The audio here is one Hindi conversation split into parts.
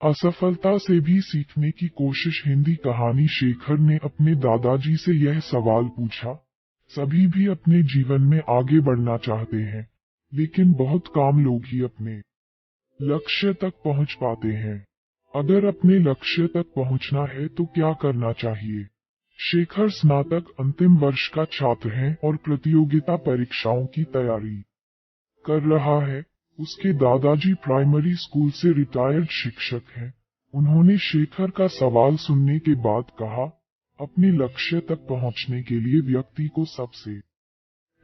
असफलता से भी सीखने की कोशिश। हिंदी कहानी। शेखर ने अपने दादाजी से यह सवाल पूछा। सभी भी अपने जीवन में आगे बढ़ना चाहते हैं, लेकिन बहुत कम लोग ही अपने लक्ष्य तक पहुंच पाते हैं। अगर अपने लक्ष्य तक पहुंचना है तो क्या करना चाहिए? शेखर स्नातक अंतिम वर्ष का छात्र है और प्रतियोगिता परीक्षाओं की तैयारी कर रहा है। उसके दादाजी प्राइमरी स्कूल से रिटायर्ड शिक्षक हैं। उन्होंने शेखर का सवाल सुनने के बाद कहा, अपने लक्ष्य तक पहुंचने के लिए व्यक्ति को सबसे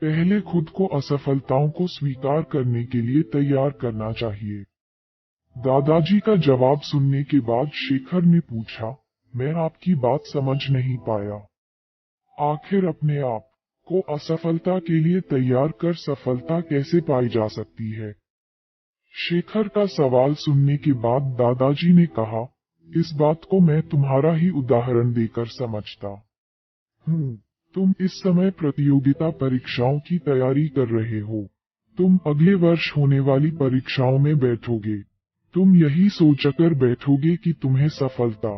पहले खुद को असफलताओं को स्वीकार करने के लिए तैयार करना चाहिए। दादाजी का जवाब सुनने के बाद शेखर ने पूछा, मैं आपकी बात समझ नहीं पाया। आखिर अपने आप को असफलता के लिए तैयार कर सफलता कैसे पाई जा सकती है? शेखर का सवाल सुनने के बाद दादाजी ने कहा, इस बात को मैं तुम्हारा ही उदाहरण देकर समझता हूँ। तुम इस समय प्रतियोगिता परीक्षाओं की तैयारी कर रहे हो। तुम अगले वर्ष होने वाली परीक्षाओं में बैठोगे। तुम यही सोचकर बैठोगे कि तुम्हें सफलता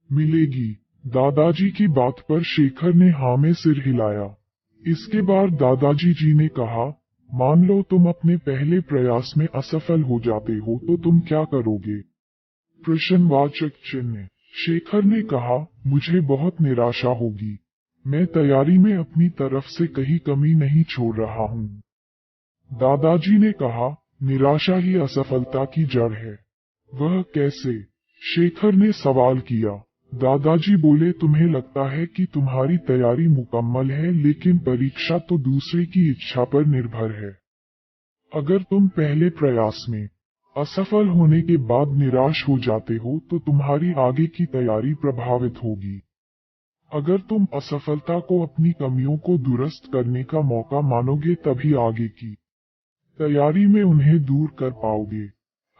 मिलेगी। दादाजी की बात पर शेखर ने हाँ में सिर हिलाया। इसके बाद दादाजी जी ने कहा, मान लो तुम अपने पहले प्रयास में असफल हो जाते हो तो तुम क्या करोगे? प्रश्नवाचक चिन्ह। शेखर ने कहा, मुझे बहुत निराशा होगी। मैं तैयारी में अपनी तरफ से कहीं कमी नहीं छोड़ रहा हूँ। दादाजी ने कहा, निराशा ही असफलता की जड़ है। वह कैसे? शेखर ने सवाल किया। दादाजी बोले, तुम्हें लगता है कि तुम्हारी तैयारी मुकम्मल है, लेकिन परीक्षा तो दूसरे की इच्छा पर निर्भर है। अगर तुम पहले प्रयास में असफल होने के बाद निराश हो जाते हो तो तुम्हारी आगे की तैयारी प्रभावित होगी। अगर तुम असफलता को अपनी कमियों को दुरुस्त करने का मौका मानोगे तभी आगे की तैयारी में उन्हें दूर कर पाओगे।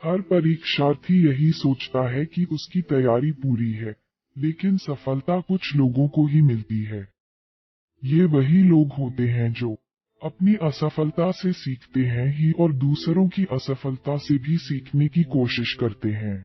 हर परीक्षार्थी यही सोचता है कि उसकी तैयारी पूरी है, लेकिन सफलता कुछ लोगों को ही मिलती है। ये वही लोग होते हैं जो अपनी असफलता से सीखते हैं ही और दूसरों की असफलता से भी सीखने की कोशिश करते हैं।